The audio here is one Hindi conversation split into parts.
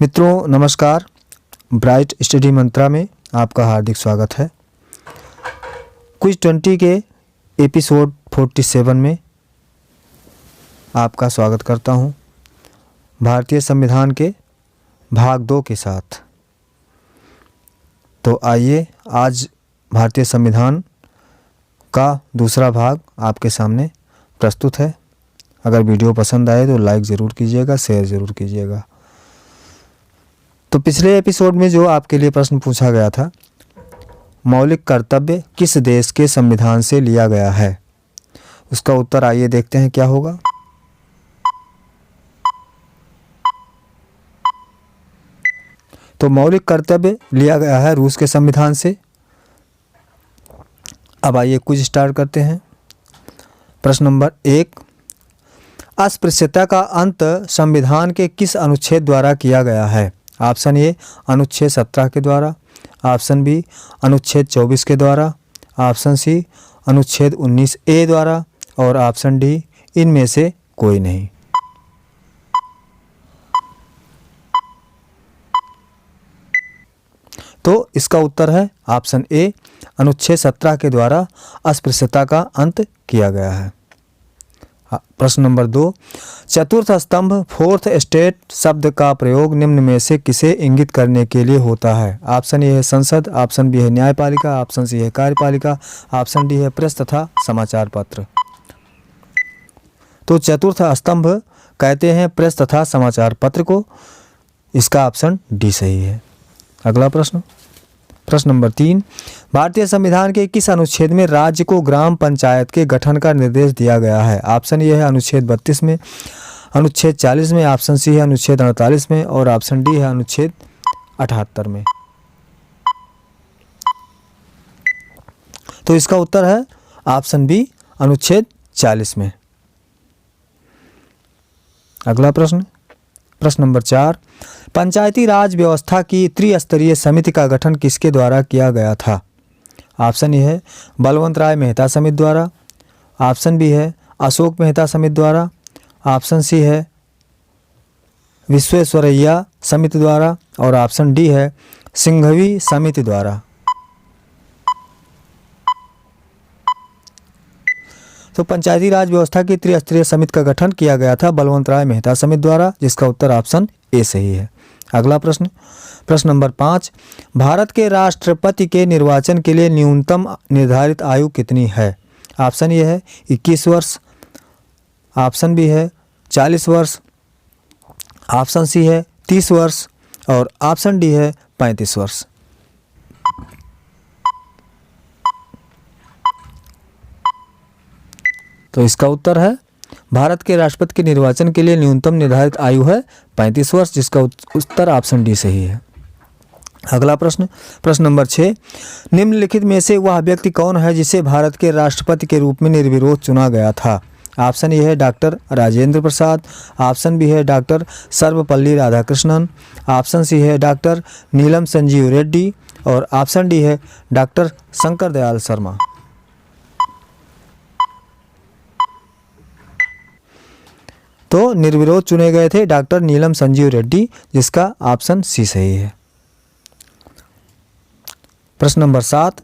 मित्रों नमस्कार। ब्राइट स्टडी मंत्रा में आपका हार्दिक स्वागत है। क्विज 20 के एपिसोड 47 में आपका स्वागत करता हूं, भारतीय संविधान के भाग 2 के साथ। तो आइए, आज भारतीय संविधान का दूसरा भाग आपके सामने प्रस्तुत है। अगर वीडियो पसंद आए तो लाइक ज़रूर कीजिएगा, शेयर ज़रूर कीजिएगा। तो पिछले एपिसोड में जो आपके लिए प्रश्न पूछा गया था, मौलिक कर्तव्य किस देश के संविधान से लिया गया है, उसका उत्तर आइए देखते हैं क्या होगा। तो मौलिक कर्तव्य लिया गया है रूस के संविधान से। अब आइए क्विज स्टार्ट करते हैं। प्रश्न नंबर 1, अस्पृश्यता का अंत संविधान के किस अनुच्छेद द्वारा किया गया है? ऑप्शन ए अनुच्छेद 17 के द्वारा, ऑप्शन बी अनुच्छेद 24 के द्वारा, ऑप्शन सी अनुच्छेद 19A द्वारा और ऑप्शन डी इनमें से कोई नहीं। तो इसका उत्तर है ऑप्शन ए, अनुच्छेद 17 के द्वारा अस्पृश्यता का अंत किया गया है। प्रश्न नंबर 2, चतुर्थ स्तंभ फोर्थ स्टेट शब्द का प्रयोग निम्न में से किसे इंगित करने के लिए होता है? ऑप्शन ए है संसद, ऑप्शन बी है न्यायपालिका, ऑप्शन सी है कार्यपालिका, ऑप्शन डी है प्रेस तथा समाचार पत्र। तो चतुर्थ स्तंभ कहते हैं प्रेस तथा समाचार पत्र को। इसका ऑप्शन डी सही है। अगला प्रश्न, प्रश्न नंबर 3, भारतीय संविधान के किस अनुच्छेद में राज्य को ग्राम पंचायत के गठन का निर्देश दिया गया है? ऑप्शन ए है अनुच्छेद 32 में, अनुच्छेद 40 में, ऑप्शन सी है अनुच्छेद 48 में और ऑप्शन डी है अनुच्छेद 78 में। तो इसका उत्तर है ऑप्शन बी, अनुच्छेद 40 में। अगला प्रश्न, प्रश्न नंबर 4, पंचायती राज व्यवस्था की त्रिस्तरीय समिति का गठन किसके द्वारा किया गया था? ऑप्शन ए है बलवंत राय मेहता समिति द्वारा, ऑप्शन बी है अशोक मेहता समिति द्वारा, ऑप्शन सी है विश्वेश्वरैया समिति द्वारा और ऑप्शन डी है सिंघवी समिति द्वारा। तो पंचायती राज व्यवस्था की त्रिस्तरीय समिति का गठन किया गया था बलवंत राय मेहता समिति द्वारा, जिसका उत्तर ऑप्शन ए सही है। अगला प्रश्न, प्रश्न नंबर 5, भारत के राष्ट्रपति के निर्वाचन के लिए न्यूनतम निर्धारित आयु कितनी है? ऑप्शन ए है 21 वर्ष, ऑप्शन बी है 40 वर्ष, ऑप्शन सी है 30 वर्ष और ऑप्शन डी है 35 वर्ष। तो इसका उत्तर है भारत के राष्ट्रपति के निर्वाचन के लिए न्यूनतम निर्धारित आयु है 35 वर्ष, जिसका उत्तर ऑप्शन डी सही है। अगला प्रश्न, प्रश्न नंबर 6, निम्नलिखित में से वह व्यक्ति कौन है जिसे भारत के राष्ट्रपति के रूप में निर्विरोध चुना गया था? ऑप्शन ए है doctor Rajendra Prasad, option B है doctor Sarvepalli Radhakrishnan, option C है डॉक्टर नीलम संजीव रेड्डी और ऑप्शन डी है डॉक्टर शंकर दयाल शर्मा। तो निर्विरोध चुने गए थे डॉक्टर नीलम संजीव रेड्डी, जिसका ऑप्शन सी सही है। प्रश्न नंबर 7,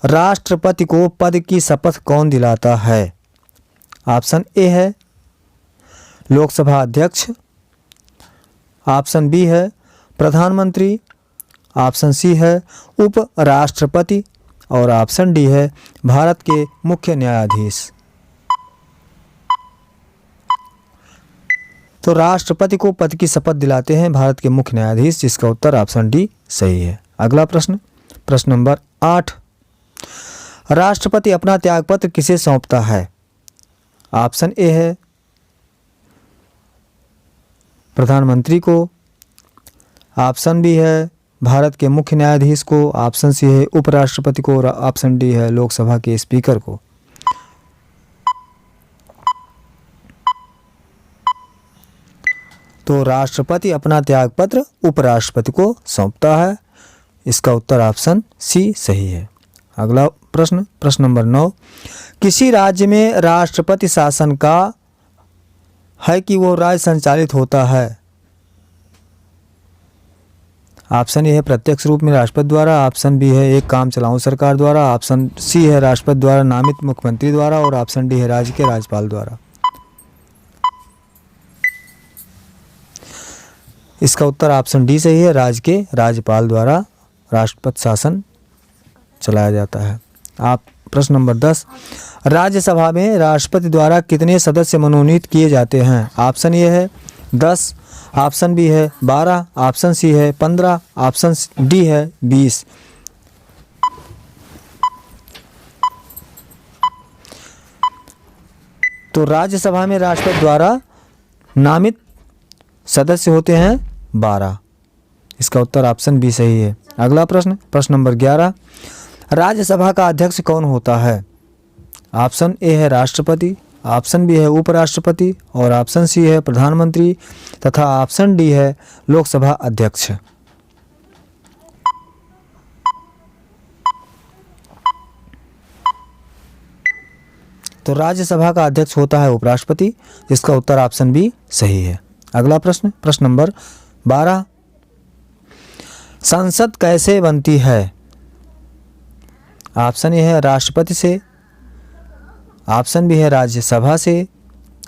राष्ट्रपति को पद की शपथ कौन दिलाता है? ऑप्शन ए है लोकसभा अध्यक्ष, ऑप्शन बी है प्रधानमंत्री, ऑप्शन सी है उप राष्ट्रपति और ऑप्शन डी है भारत के मुख्य न्यायाधीश। तो राष्ट्रपति को पद की शपथ दिलाते हैं भारत के मुख्य न्यायाधीश, जिसका उत्तर ऑप्शन डी सही है। अगला प्रश्न, प्रश्न नंबर 8, राष्ट्रपति अपना त्यागपत्र किसे सौंपता है? ऑप्शन ए है प्रधानमंत्री को, ऑप्शन बी है भारत के मुख्य न्यायाधीश को, ऑप्शन सी है उपराष्ट्रपति को और ऑप्शन डी है लोकसभा के स्पीकर को। तो राष्ट्रपति अपना त्यागपत्र उपराष्ट्रपति को सौंपता है, इसका उत्तर ऑप्शन सी सही है। अगला प्रश्न, प्रश्न नंबर 9, किसी राज्य में राष्ट्रपति शासन का है कि वो राज्य संचालित होता है? ऑप्शन ए है प्रत्यक्ष रूप में राष्ट्रपति द्वारा, ऑप्शन बी है एक काम चलाऊ सरकार द्वारा, ऑप्शन सी है राष्ट्रपति द्वारा नामित मुख्यमंत्री द्वारा और ऑप्शन डी है राज्य के राज्यपाल द्वारा। इसका उत्तर ऑप्शन डी सही है, राज्य के राज्यपाल द्वारा राष्ट्रपति शासन चलाया जाता है। आप प्रश्न नंबर 10, राज्यसभा में राष्ट्रपति द्वारा कितने सदस्य मनोनीत किए जाते हैं? ऑप्शन ए है 10, ऑप्शन बी है 12, ऑप्शन सी है 15, ऑप्शन डी है 20। तो राज्यसभा में राष्ट्रपति द्वारा नामित सदस्य होते हैं 12। इसका उत्तर ऑप्शन बी सही है। अगला प्रश्न, प्रश्न नंबर 11, राज्यसभा का अध्यक्ष कौन होता है? ऑप्शन ए है राष्ट्रपति, ऑप्शन बी है उपराष्ट्रपति और ऑप्शन सी है प्रधानमंत्री तथा ऑप्शन डी है लोकसभा अध्यक्ष। तो राज्यसभा का अध्यक्ष होता है उपराष्ट्रपति, जिसका उत्तर ऑप्शन बी सही है। अगला प्रश्न, प्रश्न नंबर 12, संसद कैसे बनती है? ऑप्शन ए है राष्ट्रपति से, ऑप्शन बी है राज्यसभा से,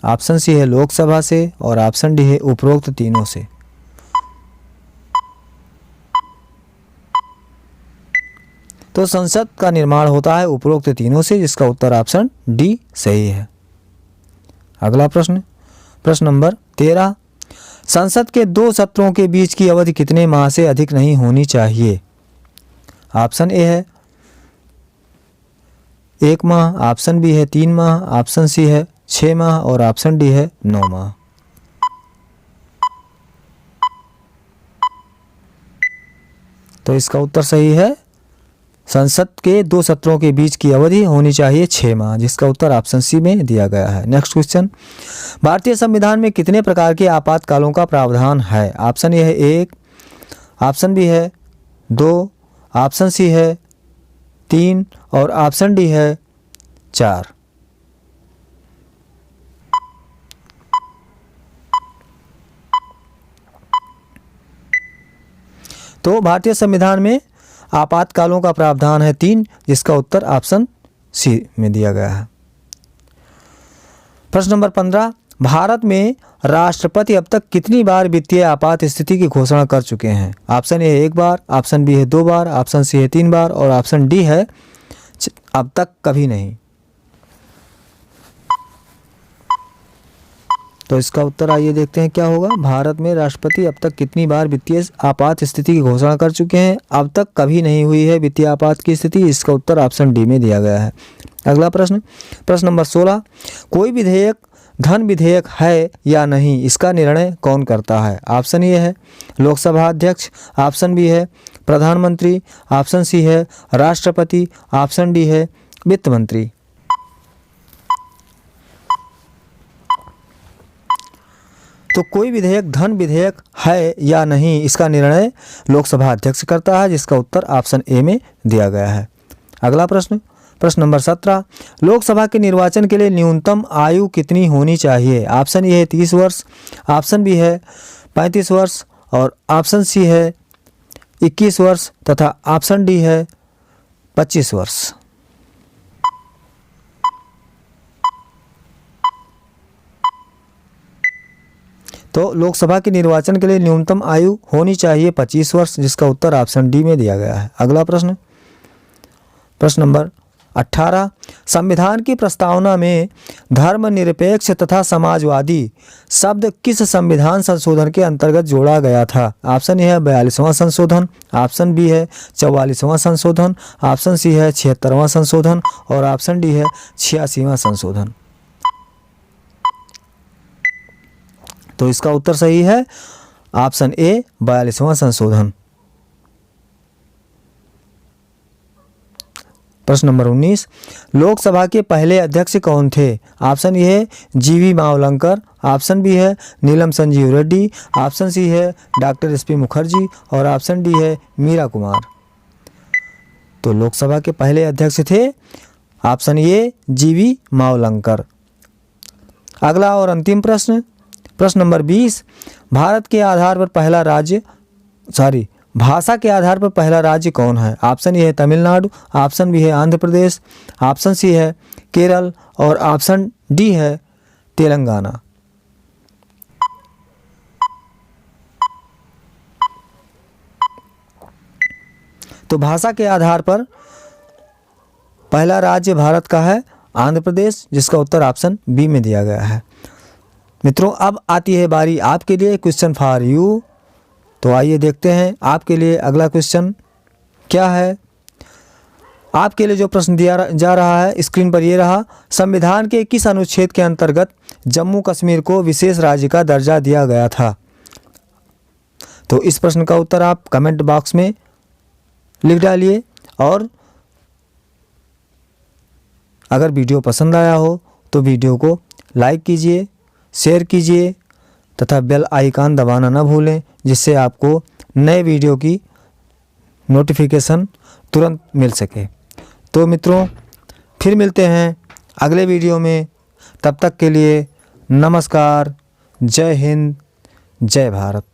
ऑप्शन सी है लोकसभा से और ऑप्शन डी है उपरोक्त तीनों से। तो संसद का निर्माण होता है उपरोक्त तीनों से, जिसका उत्तर ऑप्शन डी सही है। अगला प्रश्न, प्रश्न नंबर 13, संसद के 2 सत्रों के बीच की अवधि कितने माह से अधिक नहीं होनी चाहिए? ऑप्शन ए है 1 माह, ऑप्शन बी है 3 माह, ऑप्शन सी है 6 माह और ऑप्शन डी है 9 माह। तो इसका उत्तर सही है, संसद के 2 सत्रों के बीच की अवधि होनी चाहिए 6 माह, जिसका उत्तर ऑप्शन सी में दिया गया है। नेक्स्ट क्वेश्चन, भारतीय संविधान में कितने प्रकार के आपातकालों का प्रावधान है? ऑप्शन ए है 1, ऑप्शन बी है 2, ऑप्शन सी है 3 और ऑप्शन डी है 4। तो भारतीय संविधान में आपातकालों का प्रावधान है 3, जिसका उत्तर ऑप्शन सी में दिया गया है। प्रश्न नंबर 15, भारत में राष्ट्रपति अब तक कितनी बार वित्तीय आपात स्थिति की घोषणा कर चुके हैं? ऑप्शन ए 1 बार, ऑप्शन बी है 2 बार, ऑप्शन सी है 3 बार और ऑप्शन डी है अब तक कभी नहीं। तो इसका उत्तर आइए देखते हैं क्या होगा। भारत में राष्ट्रपति अब तक कितनी बार वित्तीय आपात स्थिति की घोषणा कर चुके हैं? अब तक कभी नहीं हुई है वित्तीय आपात की स्थिति, इसका उत्तर ऑप्शन डी में दिया गया है। अगला प्रश्न, प्रश्न नंबर 16, कोई विधेयक धन विधेयक है या नहीं, इसका निर्णय कौन करता है? ऑप्शन ए है लोकसभा अध्यक्ष, ऑप्शन बी है प्रधानमंत्री, ऑप्शन सी है राष्ट्रपति, ऑप्शन डी है वित्त मंत्री। तो कोई विधेयक धन विधेयक है या नहीं, इसका निर्णय लोकसभा अध्यक्ष करता है, जिसका उत्तर ऑप्शन ए में दिया गया है। अगला प्रश्न, प्रश्न नंबर 17, लोकसभा के निर्वाचन के लिए न्यूनतम आयु कितनी होनी चाहिए? ऑप्शन ए है 30 वर्ष, ऑप्शन बी है 35 वर्ष और ऑप्शन सी है 21 वर्ष तथा ऑप्शन डी है 25 वर्ष। तो लोकसभा के निर्वाचन के लिए न्यूनतम आयु होनी चाहिए 25 वर्ष, जिसका उत्तर ऑप्शन डी में दिया गया है। अगला प्रश्न, प्रश्न नंबर 18, संविधान की प्रस्तावना में धर्मनिरपेक्ष तथा समाजवादी शब्द किस संविधान संशोधन के अंतर्गत जोड़ा गया था? ऑप्शन ए है 42वां संशोधन, ऑप्शन बी है 44वां संशोधन, ऑप्शन सी है 76वां संशोधन और ऑप्शन डी है 86वां संशोधन। तो इसका उत्तर सही है ऑप्शन ए 42वां संशोधन। प्रश्न नंबर 19, लोकसभा के पहले अध्यक्ष कौन थे? ऑप्शन ए है जीवी मावलंकर, ऑप्शन बी है नीलम संजीव रेड्डी, ऑप्शन सी है डॉक्टर एसपी मुखर्जी और ऑप्शन डी है मीरा कुमार। तो लोकसभा के पहले अध्यक्ष थे ऑप्शन ए जीवी मावलंकर। अगला और अंतिम प्रश्न, प्रश्न नंबर 20, भारत के आधार पर भाषा के आधार पर पहला राज्य कौन है? ऑप्शन ए है तमिलनाडु, ऑप्शन बी है आंध्र प्रदेश, ऑप्शन सी है केरल और ऑप्शन डी है तेलंगाना। तो भाषा के आधार पर पहला राज्य भारत का है आंध्र प्रदेश, जिसका उत्तर ऑप्शन बी में दिया गया है। मित्रों, अब आती है बारी आपके लिए, क्वेश्चन फॉर यू। तो आइए देखते हैं आपके लिए अगला क्वेश्चन क्या है। आपके लिए जो प्रश्न दिया जा रहा है स्क्रीन पर ये रहा। संविधान के किस अनुच्छेद के अंतर्गत जम्मू कश्मीर को विशेष राज्य का दर्जा दिया गया था? तो इस प्रश्न का उत्तर आप कमेंट बॉक्स में लिख डालिए, और अगर वीडियो पसंद आया हो तो वीडियो को लाइक कीजिए, शेयर कीजिए तथा बेल आइकन दबाना न भूलें, जिससे आपको नए वीडियो की नोटिफिकेशन तुरंत मिल सके। तो मित्रों, फिर मिलते हैं अगले वीडियो में। तब तक के लिए नमस्कार, जय हिंद, जय भारत।